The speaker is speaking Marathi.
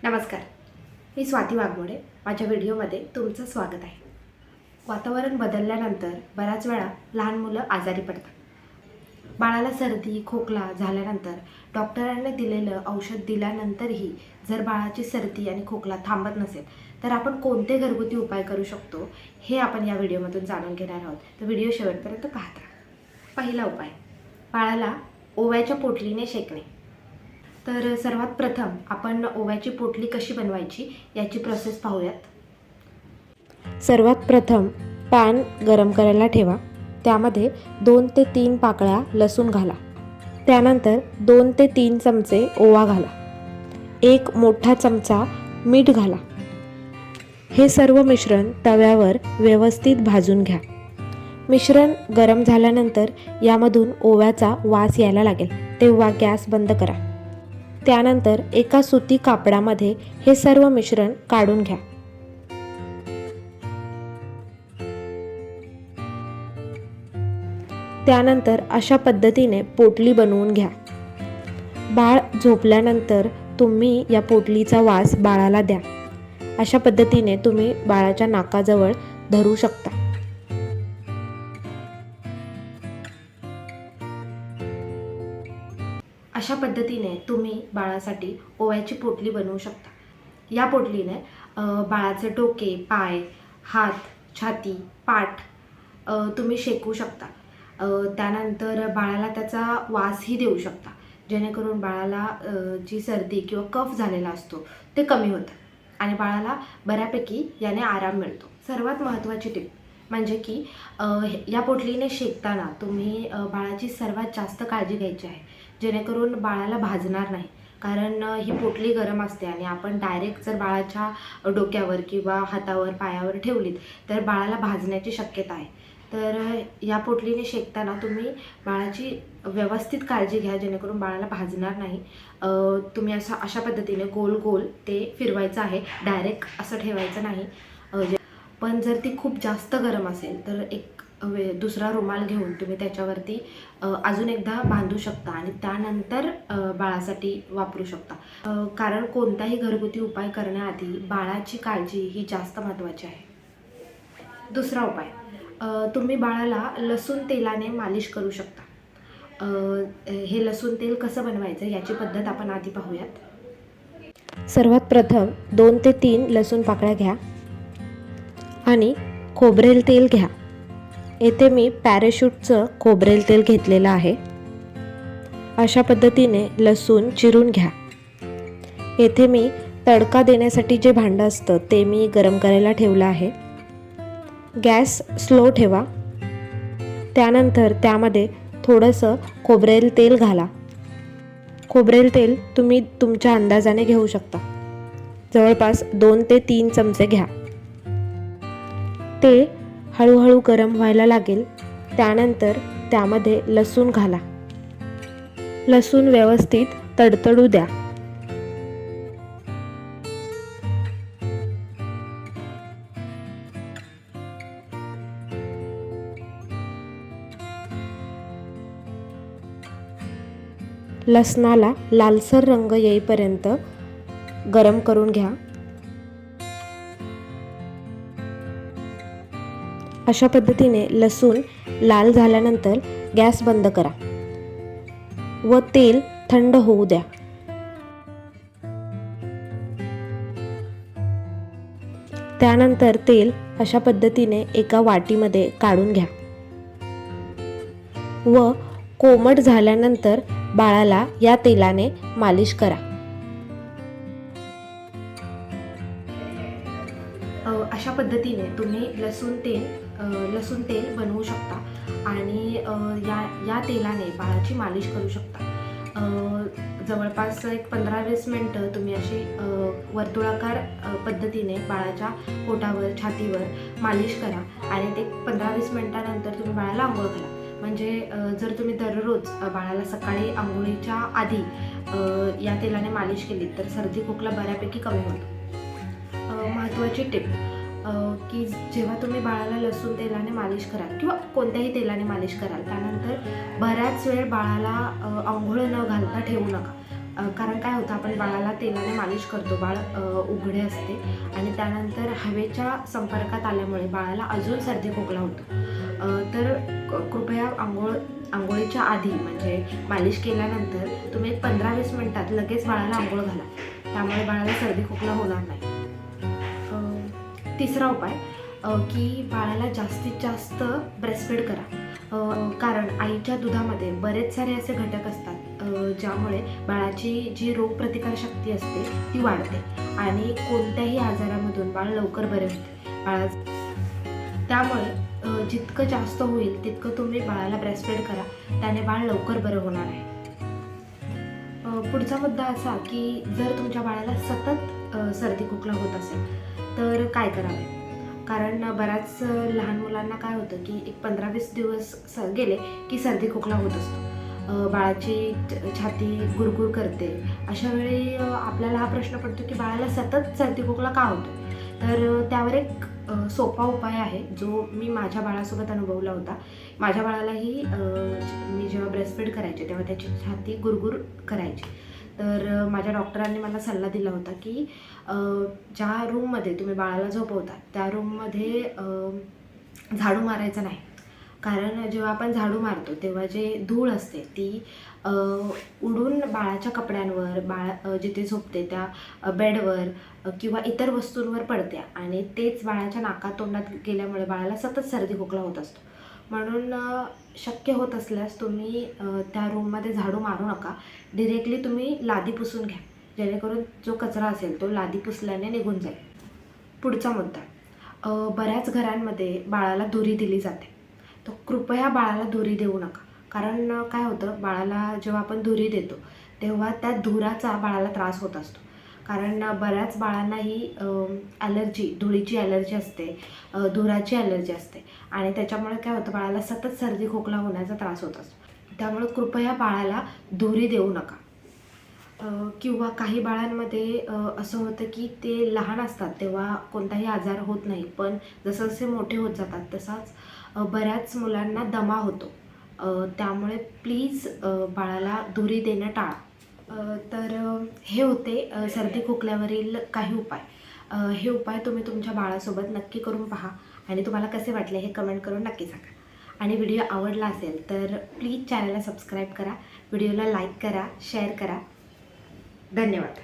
नमस्कार, मी स्वाती वाघमोडे. माझ्या व्हिडिओमध्ये तुमचं स्वागत आहे. वातावरण बदलल्यानंतर बऱ्याच वेळा लहान मुलं आजारी पडतात. बाळाला सर्दी खोकला झाल्यानंतर डॉक्टरांनी दिलेलं औषध दिल्यानंतरही जर बाळाची सर्दी आणि खोकला थांबत नसेल तर आपण कोणते घरगुती उपाय करू शकतो हे आपण या व्हिडिओमधून जाणून घेणार आहोत. तर व्हिडिओ शेवटपर्यंत पाहत राहा. पहिला उपाय, बाळाला ओव्याच्या पोटलीने शेकणे. तर सर्वात प्रथम आपण ओव्याची पोटली कशी बनवायची याची प्रोसेस पाहूयात. सर्वात प्रथम पॅन गरम करायला ठेवा. त्यामध्ये 2 ते 3 पाकळ्या लसूण घाला. त्यानंतर 2 ते 3 चमचे ओवा घाला. 1 मोठा चमचा मीठ घाला. हे सर्व मिश्रण तव्यावर व्यवस्थित भाजून घ्या. मिश्रण गरम झाल्यानंतर यामधून ओव्याचा वास यायला लागेल तेव्हा गॅस बंद करा. त्यानंतर एका सुती कापडामध्ये हे सर्व मिश्रण काढून घ्या. त्यानंतर अशा पद्धतीने पोटली बनवून घ्या. बाळ झोपल्यानंतर तुम्ही या पोटलीचा वास बाळाला द्या. अशा पद्धतीने तुम्ही बाळाच्या नाकाजवळ धरू शकता. अशा पद्धतीने तुम्ही बाळासाठी ओव्याची पोटली बनवू शकता. या पोटलीने बाळाचे डोके, पाय, हात, छाती, पाठ तुम्ही शेकू शकता. त्यानंतर बाळाला त्याचा वासही देऊ शकता, जेणेकरून बाळाला जी सर्दी किंवा कफ झालेला असतो ते कमी होतं आणि बाळाला बऱ्यापैकी याने आराम मिळतो. सर्वात महत्त्वाची टिप म्हणजे की या पोटलीने शेकताना तुम्ही बाळाची सर्वात जास्त काळजी घ्यायची आहे, जेणेकरून बाळाला भाजणार नाही. कारण ही पोटली गरम असते आणि आपण डायरेक्ट जर बाळाच्या डोक्यावर किंवा हातावर पायावर ठेवलीत तर बाळाला भाजण्याची शक्यता आहे. तर या पोटलीने शेकताना तुम्ही बाळाची व्यवस्थित काळजी घ्या, जेणेकरून बाळाला भाजणार नाही. तुम्ही अशा पद्धतीने गोल गोल ते फिरवायचं आहे, डायरेक्ट असं ठेवायचं नाही. पण जर ती खूप जास्त गरम असेल तर एक दुसरा रुमाल घेऊन तुम्ही त्याच्यावरती अजून एकदा बांधू शकता आणि त्यानंतर बाळासाठी वापरू शकता. कारण कोणताही घरगुती उपाय करण्याआधी बाळाची काळजी ही जास्त महत्त्वाची आहे. दुसरा उपाय, तुम्ही बाळाला लसूण तेलाने मालिश करू शकता. हे लसूण तेल कसं बनवायचं याची पद्धत आपण आधी पाहूयात. सर्वात प्रथम 2 ते 3 लसूण पाकळ्या घ्या आणि खोबरेल तेल घ्या. येथे मी पॅराशूटचं खोबरेल तेल घेतलेलं आहे. अशा पद्धतीने लसूण चिरून घ्या. येथे मी तडका देण्यासाठी जे भांडं असतं ते मी गरम करायला ठेवलं आहे. गॅस स्लो ठेवा. त्यानंतर त्यामध्ये थोडंसं खोबरेल तेल घाला. खोबरेल तेल तुम्ही तुमच्या अंदाजाने घेऊ शकता. जवळपास 2 ते 3 चमचे घ्या. ते हळूहळू गरम व्हायला लागेल. त्यानंतर त्यामध्ये लसूण घाला. लसूण व्यवस्थित तडतडू द्या. लसणाला लालसर रंग येईपर्यंत गरम करून घ्या. अशा पद्धतीने लसूण लाल झाल्यानंतर गॅस बंद करा व तेल थंड होऊ द्या. त्यानंतर तेल अशा पद्धतीने एका वाटीमध्ये काढून घ्या व कोमट झाल्यानंतर बाळाला या तेलाने मालिश करा. अशा पद्धतीने तुम्ही लसूण तेल बनवू शकता आणि या तेलाने बाळाची मालिश करू शकता. जवळपास एक 15-20 मिनटं तुम्ही अशी वर्तुळाकार पद्धतीने बाळाच्या पोटावर छातीवर मालिश करा आणि ते 15-20 मिनटानंतर तुम्ही बाळाला आंघोळ घाला. म्हणजे जर तुम्ही दररोज बाळाला सकाळी आंघोळीच्या आधी या तेलाने मालिश केली तर सर्दी खोकला बऱ्यापैकी कमी होतो. महत्त्वाची टिप की जेव्हा तुम्ही बाळाला लसूण तेलाने मालिश कराल किंवा कोणत्याही तेलाने मालिश कराल त्यानंतर बऱ्याच वेळ बाळाला अंघोळ न घालता ठेवू नका. कारण काय होतं, आपण बाळाला तेलाने मालिश करतो, बाळ उघडे असते आणि त्यानंतर हवेच्या संपर्कात आल्यामुळे बाळाला अजून सर्दी खोकला होतो. तर कृपया अंघोळीच्या आधी म्हणजे मालिश केल्यानंतर तुम्ही 15-20 मिनिटात लगेच बाळाला अंघोळ घाला. त्यामुळे बाळाला सर्दी खोकला होणार नाही. तिसरा उपाय की बाळाला जास्तीत जास्त ब्रेस्टफीड करा. कारण आईच्या दुधामध्ये बरेच सारे असे घटक असतात ज्यामुळे बाळाची जी रोगप्रतिकारशक्ती असते ती वाढते आणि कोणत्याही आजारामधून बाळ लवकर बरे होते. त्यामुळे जितकं जास्त होईल तितकं तुम्ही बाळाला ब्रेस्टफीड करा, त्याने बाळ लवकर बरं होणार आहे. पुढचा मुद्दा असा की जर तुमच्या बाळाला सतत सर्दी खोकला होत असेल तर काय करावे. कारण बऱ्याच लहान मुलांना काय होतं की एक 15-20 दिवस गेले की सर्दी खोकला होत असतो. बाळाची छाती गुरगुर करते. अशा वेळी आपल्याला हा प्रश्न पडतो की बाळाला सतत सर्दी खोकला का होतो. तर त्यावर एक सोपा उपाय आहे जो मी माझ्या बाळासोबत अनुभवला होता. माझ्या बाळालाही मी जेव्हा ब्रेस्टफीड करायचे तेव्हा त्याची छाती गुरगुर करायची. तर माझ्या डॉक्टरांनी मला सल्ला दिला होता की ज्या रूममध्ये तुम्ही बाळाला झोपवता त्या रूममध्ये झाडू मारायचं नाही. कारण जेव्हा आपण झाडू मारतो तेव्हा जे धूळ असते ती उडून बाळाच्या कपड्यांवर, बाळ जिथे झोपते त्या बेडवर किंवा इतर वस्तूंवर पडते आणि तेच बाळाच्या नाकात तोंडात गेल्यामुळे बाळाला सतत सर्दी खोकला होत असतो. म्हणून शक्य होत असल्यास तुम्ही त्या रूममध्ये झाडू मारू नका. डिरेक्टली तुम्ही लादी पुसून घ्या, जेणेकरून जो कचरा असेल तो लादी पुसल्याने निघून जाईल. पुढचा मुद्दा, बऱ्याच घरांमध्ये बाळाला धुरी दिली जाते. तर कृपया बाळाला धुरी देऊ नका. कारण काय होतं, बाळाला जेव्हा आपण धुरी देतो तेव्हा त्या धुराचा बाळाला त्रास होत असतो. कारण बऱ्याच बाळांना ही धुळीची ॲलर्जी असते, धुराची ॲलर्जी असते आणि त्याच्यामुळे काय होतं, बाळाला सतत सर्दी खोकला होण्याचा त्रास होत असतो. त्यामुळे कृपया बाळाला धुरी देऊ नका. किंवा काही बाळांमध्ये असं होतं की ते लहान असतात तेव्हा कोणताही आजार होत नाही, पण जसं मोठे होत जातात तसाच बऱ्याच मुलांना दमा होतो. त्यामुळे प्लीज बाळाला धुरी देणं टाळा. तर हे होते सर्दी खोकल्यावरील काही उपाय. हे उपाय तुम्ही तुमच्या बाळासोबत नक्की करून पहा आणि तुम्हाला कसे वाटले हे कमेंट करून नक्की सांगा. आणि व्हिडिओ आवडला असेल तर प्लीज चॅनलला सबस्क्राईब करा, व्हिडिओला लाईक करा, शेअर करा. धन्यवाद.